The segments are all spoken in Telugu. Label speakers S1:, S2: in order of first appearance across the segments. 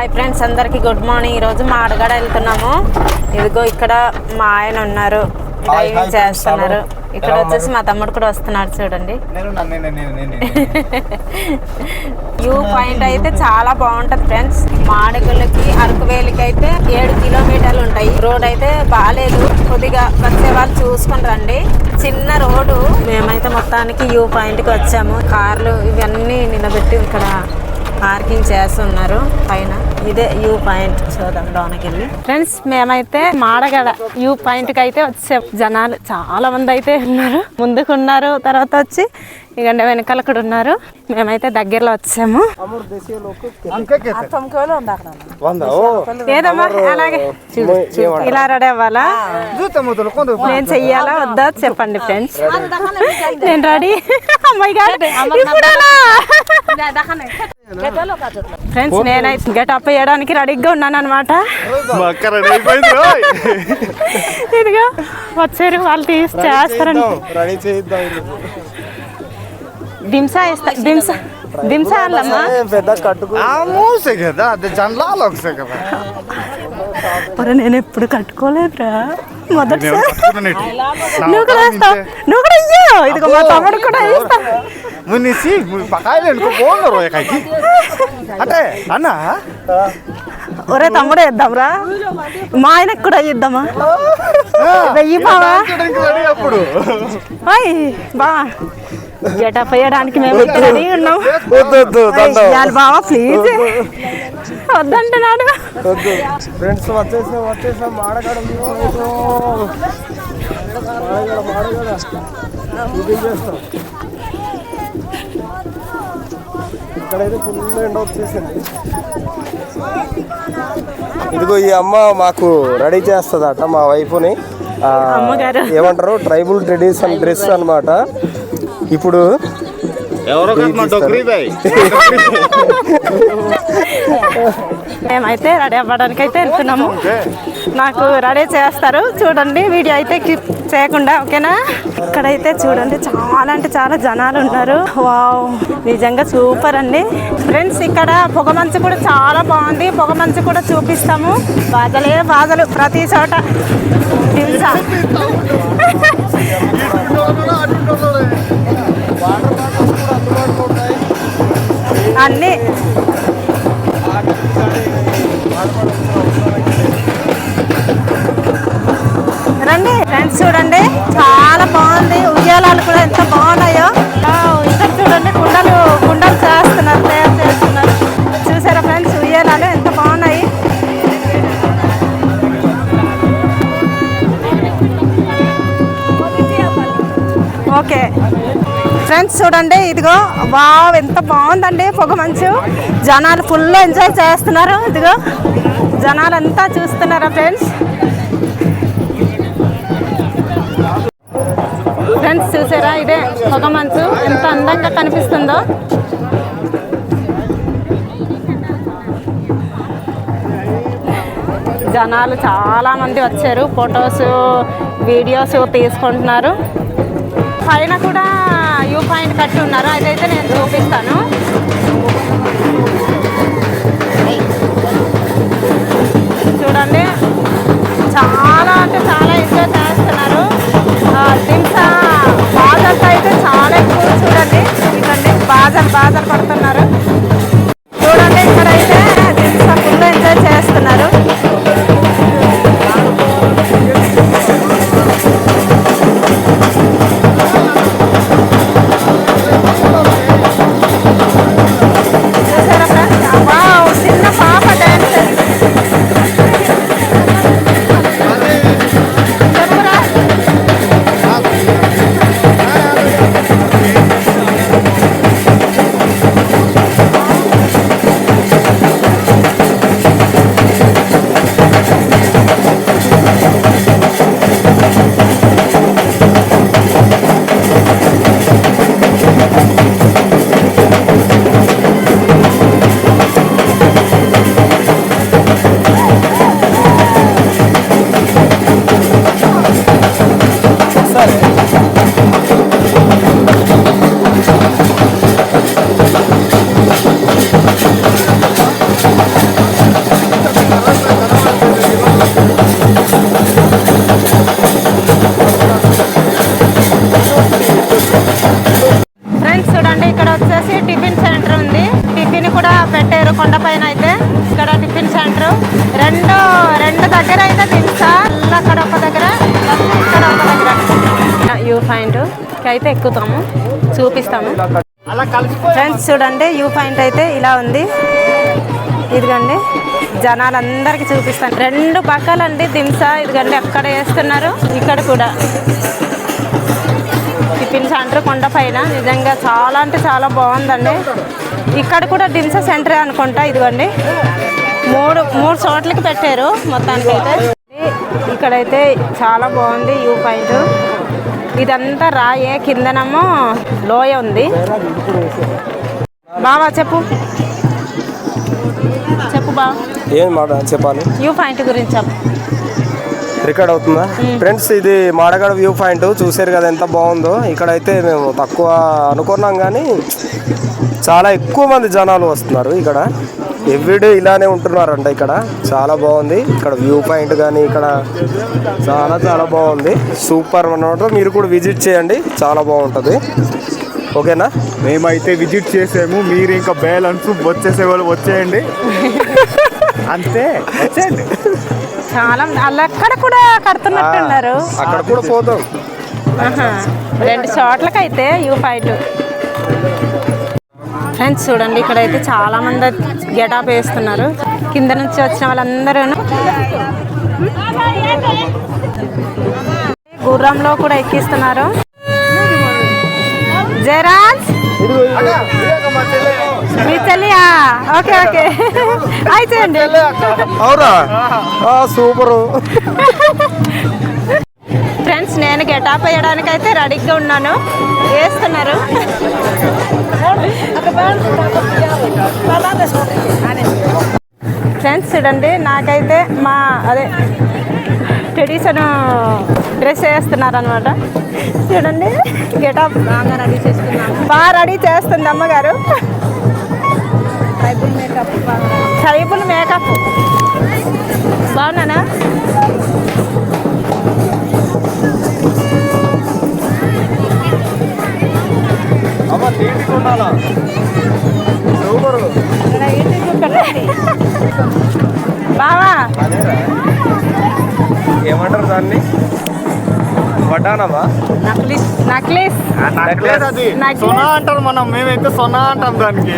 S1: హాయ్ ఫ్రెండ్స్, అందరికి గుడ్ మార్నింగ్. ఈరోజు మా అడగడ వెళ్తున్నాము. ఇదిగో ఇక్కడ మా ఆయన ఉన్నారు, డ్రైవింగ్ చేస్తున్నారు. ఇక్కడ వచ్చేసి మా తమ్ముడు కూడా వస్తున్నాడు, చూడండి. వ్యూ పాయింట్ అయితే చాలా బాగుంటది ఫ్రెండ్స్. మాడగులకి అరకువేలికి అయితే 7 కిలోమీటర్లు ఉంటాయి. రోడ్ అయితే బాగాలేదు, కొద్దిగా వచ్చే వాళ్ళు చూసుకొని రండి. చిన్న రోడ్డు. మేమైతే మొత్తానికి వ్యూ పాయింట్ కి వచ్చాము. కార్లు ఇవన్నీ నిలబెట్టి ఇక్కడ పార్కింగ్ చేస్తున్నారు పైన. ఇదే వ్యూ పాయింట్, చూద్దాం లోనకి వెళ్ళి. ఫ్రెండ్స్, మేమైతే మాడగడ వ్యూ పాయింట్ కి అయితే వచ్చాం. జనాలు చాలా మంది అయితే ఉన్నారు, ముందుకున్నారు, తర్వాత వచ్చి ఇక వెనకాల కూడా ఉన్నారు. మేమైతే దగ్గరలో వచ్చాము. ఏదమ్మా అలాగే ఇలా రెడీ అవ్వాలా, నేను చెయ్యాలా వద్దా చెప్పండి ఫ్రెండ్స్. నేను రెడీ. అమ్మాయి గారు ఫ్రెండ్స్, నేనైతే గెటప్ వేయడానికి రెడీగా ఉన్నాను అనమాట. ఇదిగా వచ్చారు వాళ్ళు, తీసి చేస్తారండి. దింసా వేస్తా, దింసా అల్లమ్మా నేను ఎప్పుడు కట్టుకోలేదురా, మొదటిసారి. నువ్వు కూడా వేస్తావు, నువ్వు కూడా ఇయ్యో. ఇదిగో మా తమ్ముడు కూడా వేస్తా. ఒరే తమ్ముడు వేద్దాంరా, మా ఆయనకు కూడా ఇద్దామా? వెయ్యి బావా, బా గెటప్ వేయడానికి మేము రెడీ ఉన్నాం. బావా ప్లీజ్ వద్దంటున్నాడు.
S2: ఫ్రెండ్స్ వచ్చేసాం మాడగడ. ఇక్కడైతే ఫుల్ ఎండ వచ్చేసింది. ఇదిగో ఈ అమ్మ మాకు రెడీ చేస్తుందట, మా వైఫ్ని. ఏమంటారు, ట్రైబల్ ట్రెడిషన్ డ్రెస్ అన్నమాట. ఇప్పుడు
S1: మేమైతే రెడీ అవ్వడానికి అయితే వెళ్తున్నాము. నాకు రెడీ చేస్తారు, చూడండి. వీడియో అయితే క్లిప్ చేయకుండా, ఓకేనా? ఇక్కడైతే చూడండి, చాలా అంటే చాలా జనాలు ఉన్నారు. వావ్, నిజంగా సూపర్ అండి. ఫ్రెండ్స్, ఇక్కడ పొగమంచు కూడా చాలా బాగుంది. పొగమంచు కూడా చూపిస్తాము. బాజలే బాజలు ప్రతి చోట. దింసా అన్నీ రండి ఫ్రెండ్స్, చూడండి చాలా బాగుంది. ఉయ్యాలాలు కూడా ఎంత బాగున్నాయో. ఇక్కడ చూడండి, కుండలు చేస్తున్నారు, తయారు చేస్తున్నారు. చూసారా ఫ్రెండ్స్, ఉయ్యాలాలు ఎంత బాగున్నాయి. ఓకే ఫ్రెండ్స్, చూడండి. ఇదిగో వావ్, ఎంత బాగుందండి పొగమంచు. జనాలు ఫుల్ ఎంజాయ్ చేస్తున్నారు. ఇదిగో జనాలంతా చూస్తున్నారా ఫ్రెండ్స్. ఫ్రెండ్స్, చూసారా, ఇదే పొగమంచు ఎంత అందంగా కనిపిస్తుందో. జనాలు చాలా మంది వచ్చారు, ఫొటోస్ వీడియోస్ తీసుకుంటున్నారు. పైన కూడా వ్యూ పాయింట్ కట్టి ఉన్నారు, అదైతే నేను చూపిస్తాను. చూడండి, చాలా అంటే చాలా ఎంజాయ్ చేస్తున్నారు. దింసా బాజాలు అయితే చాలా ఎక్కువ. చూడండి, ఇదండి బాజాలు పడుతున్నారు. చూడండి, ఇక్కడైతే దింసా ఫుల్ ఎంజాయ్ చేస్తున్నారు. పైన అయితే ఇక్కడ టిఫిన్ సెంటర్ రెండు దగ్గర అయితే దించా. అక్కడ ఒక దగ్గర, ఇక్కడ ఒక దగ్గర. వ్యూ పాయింట్ అయితే ఎక్కుతాము, చూపిస్తాము ఫ్రెండ్స్. చూడండి వ్యూ పాయింట్ అయితే ఇలా ఉంది. ఇదిగండి జనాలందరికీ చూపిస్తాను. రెండు పక్కలండి దింసా. ఇదిగండి అక్కడ వేస్తున్నారు, ఇక్కడ కూడా టిఫిన్ సెంటర్ కొండ పైన. నిజంగా చాలా అంటే చాలా బాగుందండి. ఇక్కడ కూడా దింసా సెంటరే అనుకుంటా. ఇదిగోండి మూడు చోట్లకి పెట్టారు మొత్తానికి అయితే. ఇక్కడైతే చాలా బాగుంది వ్యూ పాయింట్. ఇదంతా రాయే, కిందనేమో లోయ ఉంది. బావా చెప్పు బావా,
S2: ఏం మాట చెప్పాలి?
S1: వ్యూ పాయింట్ గురించి చెప్పు.
S2: రికార్డ్ అవుతుందా ఫ్రెండ్స్? ఇది మాడగడ వ్యూ పాయింట్ చూసారు కదా ఎంత బాగుందో. ఇక్కడైతే మేము తక్కువ అనుకున్నాం కానీ చాలా ఎక్కువ మంది జనాలు వస్తున్నారు. ఇక్కడ ఎవ్రీడే ఇలానే ఉంటున్నారంట. ఇక్కడ చాలా బాగుంది. ఇక్కడ వ్యూ పాయింట్ కానీ ఇక్కడ చాలా బాగుంది. సూపర్ అన్నమాట. మీరు కూడా విజిట్ చేయండి, చాలా బాగుంటుంది. ఓకేనా?
S3: మేమైతే విజిట్ చేసాము. మీరు ఇంకా బ్యాలెన్స్ వచ్చేసే వాళ్ళు వచ్చేయండి అంతే, వచ్చేయండి.
S1: చాలా అక్కడ కూడా కడుతున్నట్టున్నారు.
S2: అక్కడ కూడా పోతాం.
S1: రెండు చోట్లకైతే వ్యూ పాయింట్. ఫ్రెండ్స్ చూడండి ఇక్కడైతే చాలా మంది గెటాప్ వేస్తున్నారు. కింద నుంచి వచ్చిన వాళ్ళందరూ గుర్రంలో కూడా ఎక్కిస్తున్నారు. జయరాజ్ మీ చెల్లియా? ఓకే ఓకే అయితేండి.
S2: అవునా? సూపరు.
S1: ఫ్రెండ్స్ నేను గెటాప్ వేయడానికి అయితే రెడీగా ఉన్నాను. వేస్తున్నారు. ఫ్రెండ్స్ చూడండి నాకైతే ట్రెడిషన్ డ్రెస్ వేస్తున్నారు అనమాట. చూడండి గెటప్ బాగా రెడీ చేస్తుంది అమ్మగారు. ట్రైబుల్ మేకప్ బాగున్నానా? బావా
S2: ఏమంటారు దాన్ని? వడ్డానమా?
S1: నక్లీస్.
S3: అది సొనా అంటారు మనం, మేమైతే సొనా అంటాం దానికి.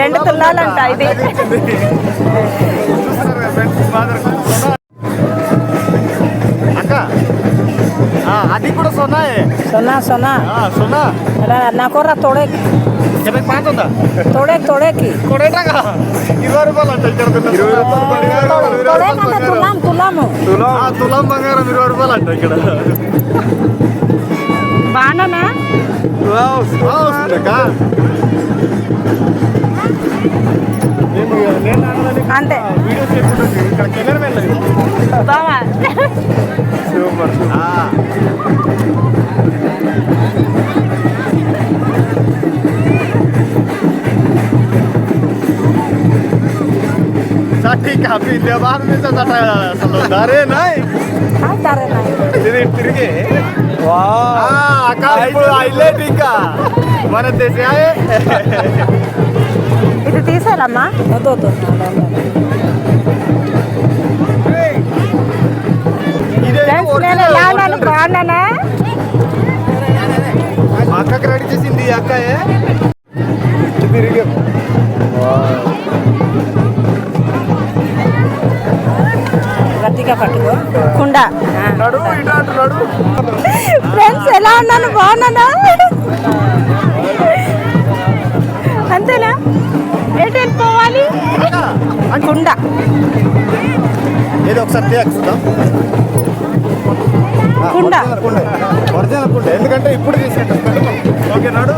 S1: 2 తులాలంట ఇది.
S3: అక్క అది కూడా సొనాయే.
S1: సొనా నాకు తోడే తోడేకి
S3: 20 రూపాయలు అంట. తులాం బంగారం 20 రూపాయలు అంట ఇక్కడ.
S1: బాగున్నా అంతే.
S3: వీడియో చేసుకుంటుంది ఇక్కడ కెమెరా వెళ్ళదు.
S1: బావా
S3: సూపర్. ठीक है अभी व्यवहार में तो डरे नहीं తిరిగి హైలైట్ ఇంకా మన దేశం
S1: ఇది తీసారమ్మా. బాగున్నానా?
S3: అక్కకి రెడీ చేసింది అక్కయే. తిరిగి
S1: కుండ. ఫ్రెండ్స్ ఎలా ఉన్నాను? బాగున్నానా? అంతేనా? ఎటు వెళ్ళిపోవాలి? కుండ
S3: ఏదో ఒకసారి చూద్దాం.
S1: కుండ
S3: ఒరిజినల్ కుండ, ఎందుకంటే ఇప్పుడు తీసేట. ఓకే నాడు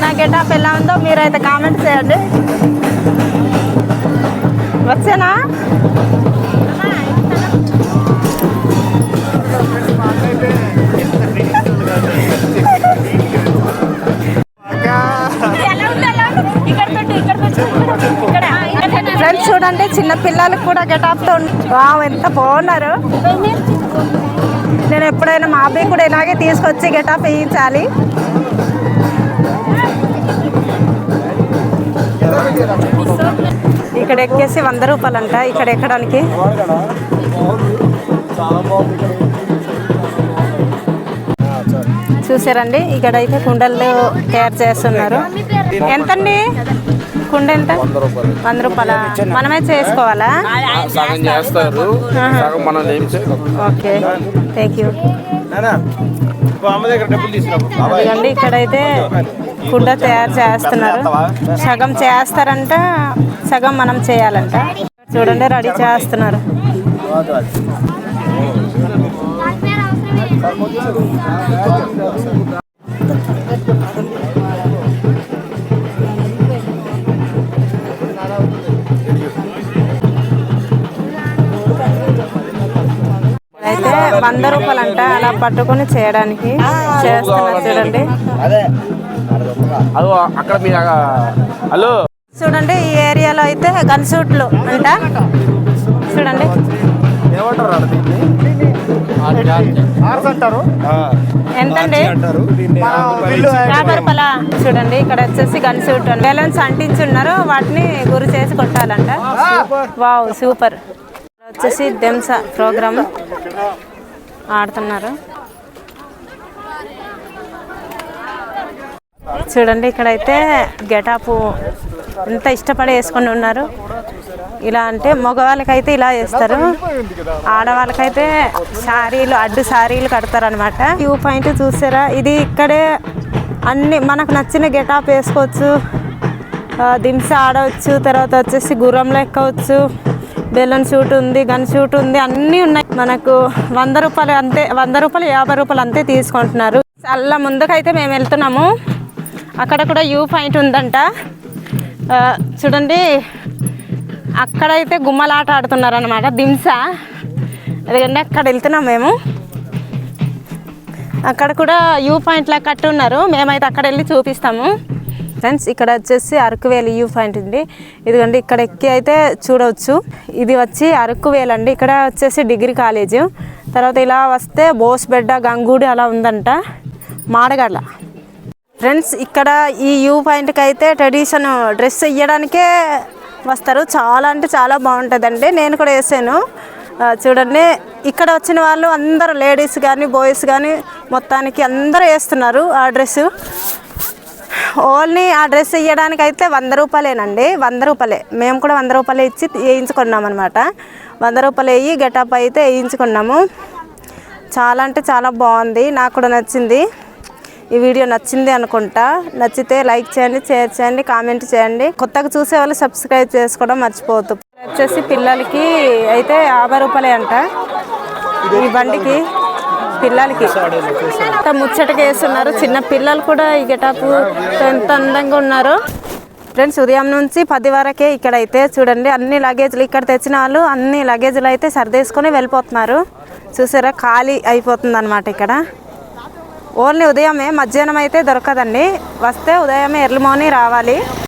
S1: నా గెటప్ ఎలా ఉందో మీరైతే కామెంట్ చేయండి. వచ్చేనా? ఫ్రెండ్స్ చూడండి చిన్న పిల్లలకు కూడా గెటప్తో ఎంత బాగున్నారు. నేను నేను ఎప్పుడైనా మా అబ్బాయి కూడా ఇలాగే తీసుకొచ్చి గెటప్ వేయించాలి. ఇక్కడ ఎక్కేసి 100 రూపాయలంట ఇక్కడ ఎక్కడానికి. చూసారండి ఇక్కడైతే కుండలు తయారు చేస్తున్నారు. ఎంతండి కుండ? ఎంత? 100 రూపాయల. మనమే చేసుకోవాలా? Okay, thank you. అదిగండి ఇక్కడైతే కుండ తయారు చేస్తున్నారు. సగం చేస్తారంట, సగం మనం చేయాలంట. చూడండి రెడీ చేస్తున్నారు. అయితే 100 రూపాయలంట అలా పట్టుకొని చేయడానికి చేస్తున్నారు. చూడండి చూడండి ఈ ఏరియాలో అయితే గన్ షూట్లు అంట. చూడండి ఎంతండి? 50 రూపాయల. చూడండి ఇక్కడ వచ్చేసి గన్ షూట్ బెలూన్స్ అంటించి ఉన్నారు, వాటిని గురి చేసి కొట్టాలంట. Wow super. వచ్చేసి దెంసా ప్రోగ్రామ్ ఆడుతున్నారు. చూడండి ఇక్కడైతే గెటాపు ఎంత ఇష్టపడి వేసుకొని ఉన్నారు. ఇలా అంటే మగవాళ్ళకైతే ఇలా వేస్తారు, ఆడవాళ్ళకైతే శారీలు అడ్డు శారీలు కడతారనమాట. వ్యూ పాయింట్ చూసారా? ఇది ఇక్కడే అన్ని మనకు నచ్చిన గెటాప్ వేసుకోవచ్చు, దింస ఆడవచ్చు, తర్వాత వచ్చేసి గుర్రంలో ఎక్కవచ్చు, బెలూన్ షూట్ ఉంది, గన్ షూట్ ఉంది, అన్నీ ఉన్నాయి. మనకు 100 రూపాయలు అంతే, 100 రూపాయలు 50 రూపాయలు అంతే తీసుకుంటున్నారు. చాలా ముందుకైతే మేము వెళ్తున్నాము. అక్కడ కూడా వ్యూ పాయింట్ ఉందంట. చూడండి అక్కడైతే గుమ్మలాట ఆడుతున్నారు అనమాట, దింస. ఎందుకంటే అక్కడ వెళ్తున్నాం మేము. అక్కడ కూడా వ్యూ పాయింట్లా కట్టి ఉన్నారు, మేమైతే అక్కడ వెళ్ళి చూపిస్తాము. ఫ్రెండ్స్ ఇక్కడ వచ్చేసి అరకువేలు వ్యూ పాయింట్ ఉంది. ఇదిగోండి ఇక్కడ ఎక్కి అయితే చూడవచ్చు. ఇది వచ్చి అరకువేలు అండి. ఇక్కడ వచ్చేసి డిగ్రీ కాలేజు. తర్వాత ఇలా వస్తే బోస్బెడ్డ, గంగూడి అలా ఉందంట, మాడగడ్ల. ఫ్రెండ్స్ ఇక్కడ ఈ వ్యూ పాయింట్కి అయితే ట్రెడిషన్ డ్రెస్ వేయడానికే వస్తారు. చాలా అంటే చాలా బాగుంటుందండి. నేను కూడా వేసాను. చూడండి ఇక్కడ వచ్చిన వాళ్ళు అందరూ లేడీస్ కానీ బాయ్స్ కానీ మొత్తానికి అందరూ వేస్తున్నారు ఆ డ్రెస్సు. ఓన్లీ ఆ డ్రెస్ వేయడానికి అయితే 100 రూపాయలేనండి, 100 రూపాయలే. మేము కూడా 100 రూపాయలు ఇచ్చి వేయించుకున్నాం అనమాట. 100 రూపాయలు వేయి గెటప్ అయితే వేయించుకున్నాము. చాలా అంటే చాలా బాగుంది, నాకు కూడా నచ్చింది. ఈ వీడియో నచ్చింది అనుకుంటా. నచ్చితే లైక్ చేయండి, షేర్ చేయండి, కామెంట్ చేయండి. కొత్తగా చూసే వాళ్ళు సబ్స్క్రైబ్ చేసుకోవడం మర్చిపోవద్దు. వచ్చేసి పిల్లలకి అయితే 50 రూపాయలే అంట ఈ బండికి. పిల్లలకి ఎంత ముచ్చటగా వేస్తున్నారు. చిన్న పిల్లలు కూడా ఈ గెటప్ ఎంత అందంగా ఉన్నారు. ఫ్రెండ్స్ ఉదయం నుంచి 10 వరకే ఇక్కడైతే చూడండి అన్ని లగేజ్లు ఇక్కడ తెచ్చిన వాళ్ళు అన్ని లగేజ్లు అయితే సర్దేసుకొని వెళ్ళిపోతున్నారు. చూసారా ఖాళీ అయిపోతుంది అనమాట ఇక్కడ. ఓన్లీ ఉదయమే, మధ్యాహ్నం అయితే దొరకదండి. వస్తే ఉదయమే ఎర్లీ మార్నింగ్ రావాలి.